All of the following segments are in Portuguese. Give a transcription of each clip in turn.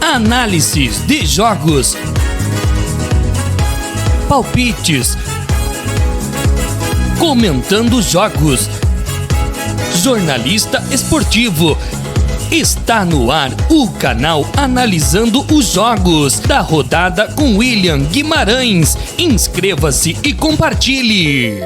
Análises de jogos, palpites, comentando jogos, jornalista esportivo. Está no ar o canal Analisando os Jogos da rodada com William Guimarães. Inscreva-se e compartilhe.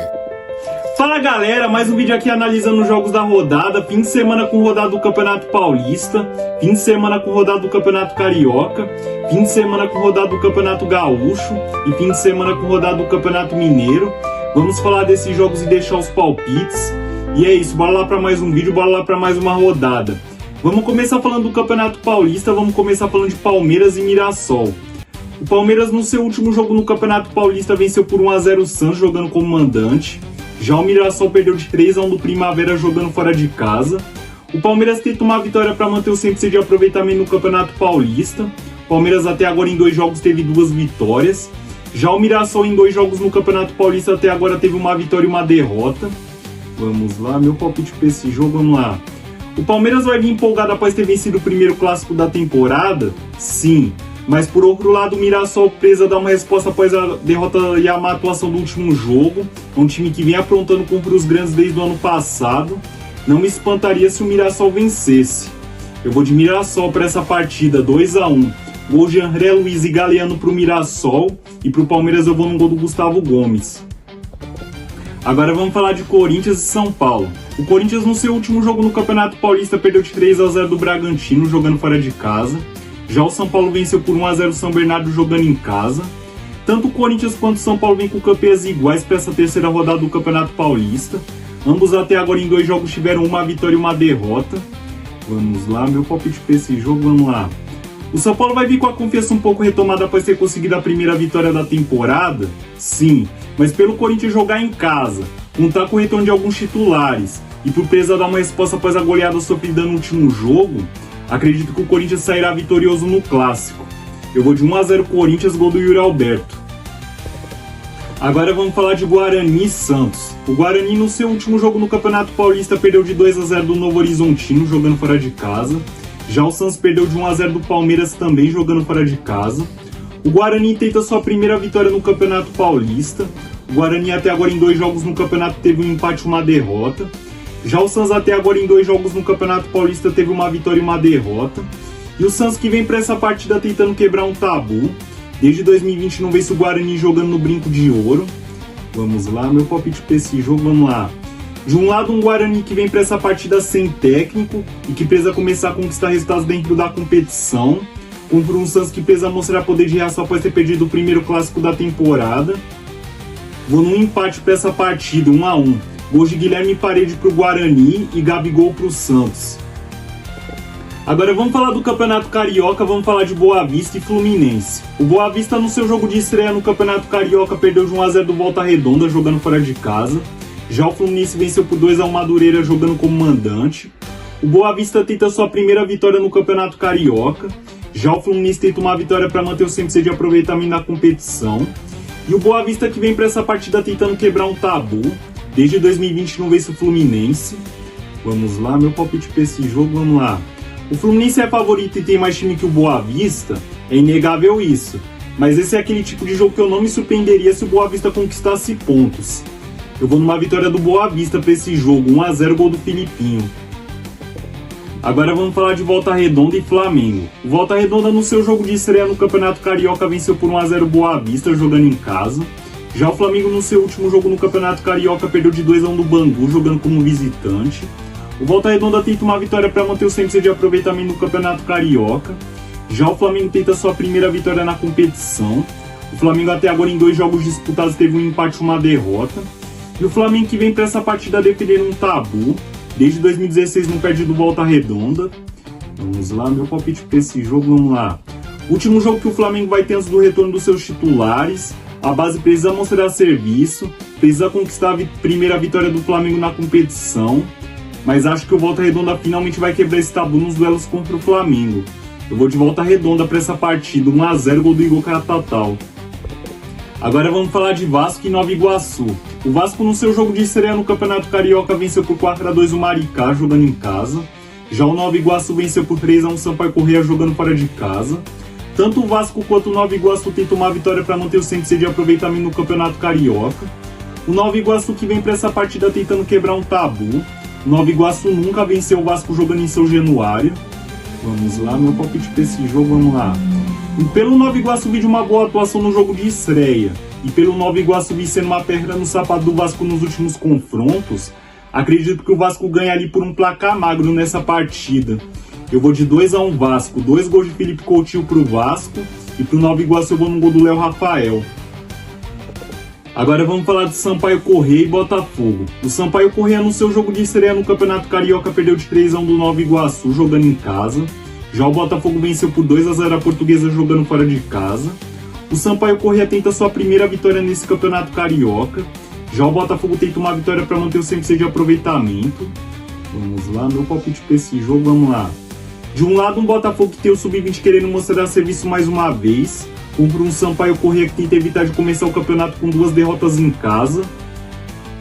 Fala galera, mais um vídeo aqui analisando os jogos da rodada. Fim de semana com rodada do Campeonato Paulista, fim de semana com rodada do Campeonato Carioca, fim de semana com rodada do Campeonato Gaúcho e fim de semana com rodada do Campeonato Mineiro. Vamos falar desses jogos e deixar os palpites. E é isso, bora lá para mais um vídeo, bora lá para mais uma rodada. Vamos começar falando do Campeonato Paulista, vamos começar falando de Palmeiras e Mirassol. O Palmeiras no seu último jogo no Campeonato Paulista venceu por 1-0 o Santos jogando como mandante. Já o Mirassol perdeu de 3-1 do Primavera jogando fora de casa. O Palmeiras tenta uma vitória para manter o 100% de aproveitamento no Campeonato Paulista. O Palmeiras até agora em 2 jogos teve 2 vitórias. Já o Mirassol em 2 jogos no Campeonato Paulista até agora teve uma vitória e uma derrota. Vamos lá, meu palpite para esse jogo, vamos lá. O Palmeiras vai vir empolgado após ter vencido o primeiro clássico da temporada? Sim. Mas por outro lado, o Mirassol precisa dar uma resposta após a derrota e a má atuação do último jogo. É um time que vem aprontando contra os grandes desde o ano passado. Não me espantaria se o Mirassol vencesse. Eu vou de Mirassol para essa partida, 2-1. Gol de André Luiz e Galeano para o Mirassol. E para o Palmeiras eu vou no gol do Gustavo Gomes. Agora vamos falar de Corinthians e São Paulo. O Corinthians no seu último jogo no Campeonato Paulista perdeu de 3-0 do Bragantino jogando fora de casa. Já o São Paulo venceu por 1-0 o São Bernardo jogando em casa. Tanto o Corinthians quanto o São Paulo vêm com campanhas iguais para essa terceira rodada do Campeonato Paulista. Ambos até agora em 2 jogos tiveram uma vitória e uma derrota. Vamos lá, meu palpite para esse jogo, vamos lá. O São Paulo vai vir com a confiança um pouco retomada após ter conseguido a primeira vitória da temporada? Sim, mas pelo Corinthians jogar em casa, contar com o retorno de alguns titulares e por precisar dar uma resposta após a goleada sofrida no último jogo, acredito que o Corinthians sairá vitorioso no clássico. Eu vou de 1-0 Corinthians, gol do Yuri Alberto. Agora vamos falar de Guarani e Santos. O Guarani no seu último jogo no Campeonato Paulista perdeu de 2-0 do Novo Horizontino jogando fora de casa. Já o Santos perdeu de 1-0 do Palmeiras também jogando fora de casa. O Guarani tenta sua primeira vitória no Campeonato Paulista. O Guarani até agora em 2 jogos no campeonato teve um empate e uma derrota. Já o Santos até agora em 2 jogos no Campeonato Paulista teve uma vitória e uma derrota. E o Santos que vem para essa partida tentando quebrar um tabu. Desde 2020 não vence o Guarani jogando no brinco de ouro. Vamos lá, meu palpite para esse jogo, vamos lá. De um lado, um Guarani que vem para essa partida sem técnico e que precisa começar a conquistar resultados dentro da competição. Contra um Santos que precisa mostrar poder de reação após ter perdido o primeiro clássico da temporada. Vou num empate para essa partida, 1-1. Gols de Guilherme Parede para o Guarani e Gabigol para o Santos. Agora vamos falar do Campeonato Carioca, vamos falar de Boa Vista e Fluminense. O Boa Vista no seu jogo de estreia no Campeonato Carioca perdeu de 1-0 do Volta Redonda jogando fora de casa. Já o Fluminense venceu por 2-1 Madureira jogando como mandante. O Boa Vista tenta sua primeira vitória no Campeonato Carioca. Já o Fluminense tenta uma vitória para manter o 100% de aproveitamento na competição. E o Boa Vista que vem para essa partida tentando quebrar um tabu. Desde 2020 não vence o Fluminense. Vamos lá, meu palpite para esse jogo, vamos lá. O Fluminense é favorito e tem mais time que o Boa Vista, é inegável isso. Mas esse é aquele tipo de jogo que eu não me surpreenderia se o Boa Vista conquistasse pontos. Eu vou numa vitória do Boa Vista para esse jogo, 1-0 gol do Filipinho. Agora vamos falar de Volta Redonda e Flamengo. O Volta Redonda no seu jogo de estreia no Campeonato Carioca venceu por 1-0 Boa Vista jogando em casa. Já o Flamengo no seu último jogo no Campeonato Carioca perdeu de 2-1 do Bangu jogando como visitante. O Volta Redonda tenta uma vitória para manter o 100% de aproveitamento no Campeonato Carioca. Já o Flamengo tenta sua primeira vitória na competição. O Flamengo até agora em 2 jogos disputados teve um empate e uma derrota. E o Flamengo que vem para essa partida defendendo um tabu. Desde 2016 não perde do Volta Redonda. Vamos lá, meu palpite para esse jogo, vamos lá. Último jogo que o Flamengo vai ter antes do retorno dos seus titulares. A base precisa mostrar serviço. Precisa conquistar a primeira vitória do Flamengo na competição. Mas acho que o Volta Redonda finalmente vai quebrar esse tabu nos duelos contra o Flamengo. Eu vou de Volta Redonda para essa partida, 1-0 gol do Igor Catatal. Agora vamos falar de Vasco e Nova Iguaçu. O Vasco no seu jogo de estreia no Campeonato Carioca venceu por 4-2 o Maricá jogando em casa. Já o Nova Iguaçu venceu por 3-1 o Sampaio Corrêa jogando fora de casa. Tanto o Vasco quanto o Nova Iguaçu tentam uma vitória para manter o 100% de aproveitamento no Campeonato Carioca. O Nova Iguaçu que vem para essa partida tentando quebrar um tabu. O Nova Iguaçu nunca venceu o Vasco jogando em São Januário. Vamos lá, meu palpite para esse jogo, vamos lá. E pelo Nova Iguaçu vi de uma boa atuação no jogo de estreia, e pelo Nova Iguaçu vi sendo uma pedra no sapato do Vasco nos últimos confrontos, acredito que o Vasco ganha ali por um placar magro nessa partida. Eu vou de 2-1 Vasco, 2 gols de Felipe Coutinho pro Vasco, e pro Nova Iguaçu eu vou no gol do Léo Rafael. Agora vamos falar de Sampaio Corrêa e Botafogo. O Sampaio Corrêa no seu jogo de estreia no Campeonato Carioca perdeu de 3-1 do Nova Iguaçu jogando em casa. Já o Botafogo venceu por 2-0 a Portuguesa jogando fora de casa. O Sampaio Corrêa tenta sua primeira vitória nesse Campeonato Carioca. Já o Botafogo tenta uma vitória para manter o 100% de aproveitamento. Vamos lá, meu palpite para esse jogo, vamos lá. De um lado, um Botafogo que tem o Sub-20 querendo mostrar serviço mais uma vez, contra um Sampaio Corrêa que tenta evitar de começar o campeonato com 2 derrotas em casa.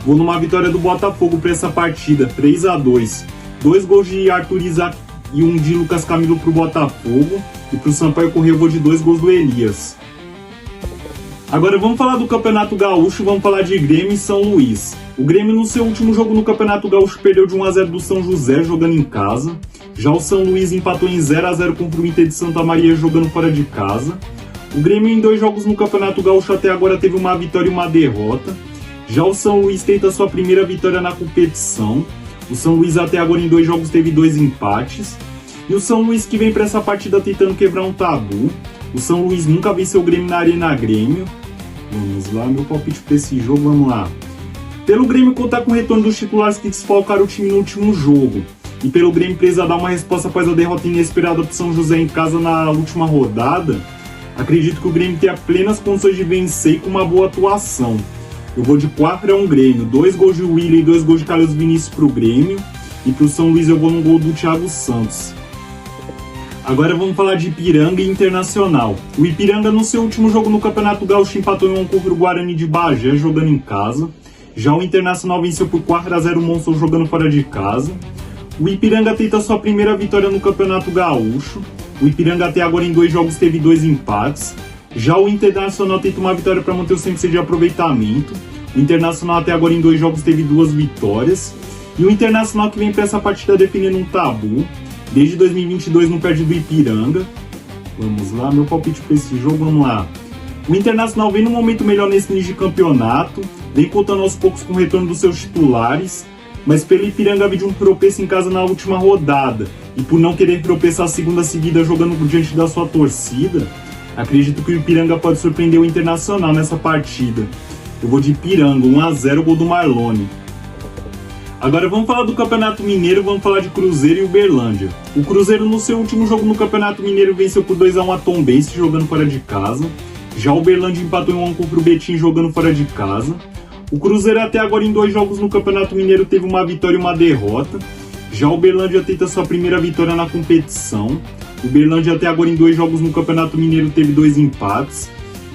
Vou numa vitória do Botafogo para essa partida, 3-2. 2 gols de Arthur Isaac e um de Lucas Camilo pro Botafogo. E pro Sampaio Corrêa eu vou de 2 gols do Elias. Agora vamos falar do Campeonato Gaúcho, vamos falar de Grêmio e São Luís. O Grêmio no seu último jogo no Campeonato Gaúcho perdeu de 1-0 do São José jogando em casa. Já o São Luís empatou em 0-0 contra o Inter de Santa Maria jogando fora de casa. O Grêmio em 2 jogos no Campeonato Gaúcho até agora teve uma vitória e uma derrota. Já o São Luís tenta sua primeira vitória na competição. O São Luís até agora em 2 jogos teve 2 empates. E o São Luís que vem para essa partida tentando quebrar um tabu. O São Luís nunca venceu o Grêmio na Arena Grêmio. Vamos lá, meu palpite para esse jogo, vamos lá. Pelo Grêmio contar com o retorno dos titulares que desfalcaram o time no último jogo. E pelo Grêmio precisar dar uma resposta após a derrota inesperada para São José em casa na última rodada, acredito que o Grêmio tenha plenas condições de vencer e com uma boa atuação. Eu vou de 4-1 Grêmio, 2 gols de Willian e 2 gols de Carlos Vinícius pro Grêmio. E pro São Luís eu vou no gol do Thiago Santos. Agora vamos falar de Ipiranga e Internacional. O Ipiranga no seu último jogo no Campeonato Gaúcho empatou em 1 contra o Guarani de Bagé jogando em casa. Já o Internacional venceu por 4-0 o Monstro jogando fora de casa. O Ipiranga tenta sua primeira vitória no Campeonato Gaúcho. O Ipiranga até agora em 2 jogos teve 2 empates. Já o Internacional tenta uma vitória para manter o 100% de aproveitamento. O Internacional até agora em 2 jogos teve 2 vitórias. E o Internacional que vem para essa partida definindo um tabu. Desde 2022 não perde do Ipiranga. Vamos lá, meu palpite para esse jogo, vamos lá. O Internacional vem num momento melhor nesse início de campeonato. Vem contando aos poucos com o retorno dos seus titulares. Mas pelo Ipiranga veio de um tropeço em casa na última rodada. E por não querer tropeçar a segunda seguida jogando diante da sua torcida, acredito que o Ipiranga pode surpreender o Internacional nessa partida. Eu vou de Ipiranga, 1-0, gol do Marlone. Agora vamos falar do Campeonato Mineiro, vamos falar de Cruzeiro e Uberlândia. O Cruzeiro no seu último jogo no Campeonato Mineiro venceu por 2-1 a Tombense jogando fora de casa. Já o Uberlândia empatou em 1 contra o Betim jogando fora de casa. O Cruzeiro até agora em 2 jogos no Campeonato Mineiro teve uma vitória e uma derrota. Já o Uberlândia tenta sua primeira vitória na competição. O Uberlândia até agora em 2 jogos no Campeonato Mineiro teve 2 empates.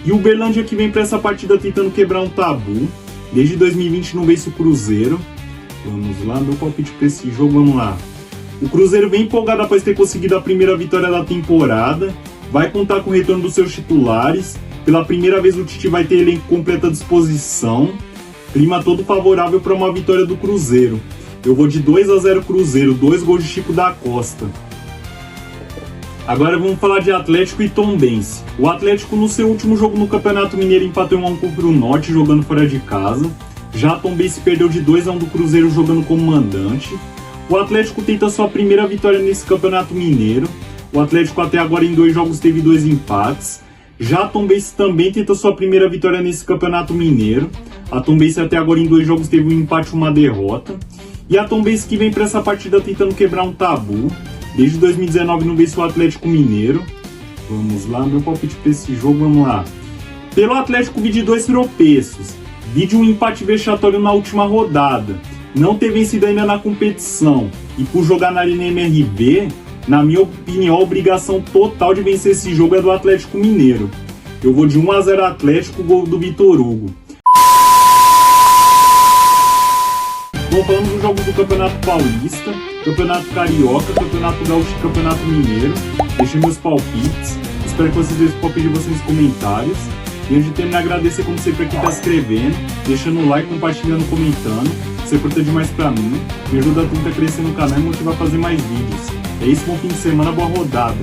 E o Uberlândia que vem para essa partida tentando quebrar um tabu. Desde 2020 não vence o Cruzeiro. Vamos lá, meu palpite para esse jogo, vamos lá. O Cruzeiro vem empolgado após ter conseguido a primeira vitória da temporada. Vai contar com o retorno dos seus titulares. Pela primeira vez o Tite vai ter elenco completo à disposição. Clima todo favorável para uma vitória do Cruzeiro. Eu vou de 2-0 Cruzeiro, 2 gols de Chico da Costa. Agora vamos falar de Atlético e Tombense. O Atlético no seu último jogo no Campeonato Mineiro empatou em 1 contra o Norte jogando fora de casa. Já a Tombense perdeu de 2-1 do Cruzeiro jogando como mandante. O Atlético tenta sua primeira vitória nesse Campeonato Mineiro. O Atlético até agora em 2 jogos teve 2 empates. Já a Tombense também tenta sua primeira vitória nesse Campeonato Mineiro. A Tombense até agora em 2 jogos teve um empate e uma derrota. E a Tombense que vem para essa partida tentando quebrar um tabu. Desde 2019 não vence o Atlético Mineiro. Vamos lá, meu palpite para esse jogo, vamos lá. Pelo Atlético vi de 2 tropeços. Vi de um empate vexatório na última rodada. Não ter vencido ainda na competição. E por jogar na Arena MRV, na minha opinião, a obrigação total de vencer esse jogo é do Atlético Mineiro. Eu vou de 1-0 Atlético, gol do Vitor Hugo. Bom, falando dos jogos do Campeonato Paulista, Campeonato Carioca, Campeonato Gaúcho e Campeonato Mineiro, deixei meus palpites. Espero que vocês deixem o palpite de vocês nos comentários. E antes de terminar, agradecer como sempre a quem tá se inscrevendo, deixando o like, compartilhando, comentando. Isso é importante demais pra mim, me ajuda a tentar crescer no canal e motivar a fazer mais vídeos. É isso, bom fim de semana, boa rodada!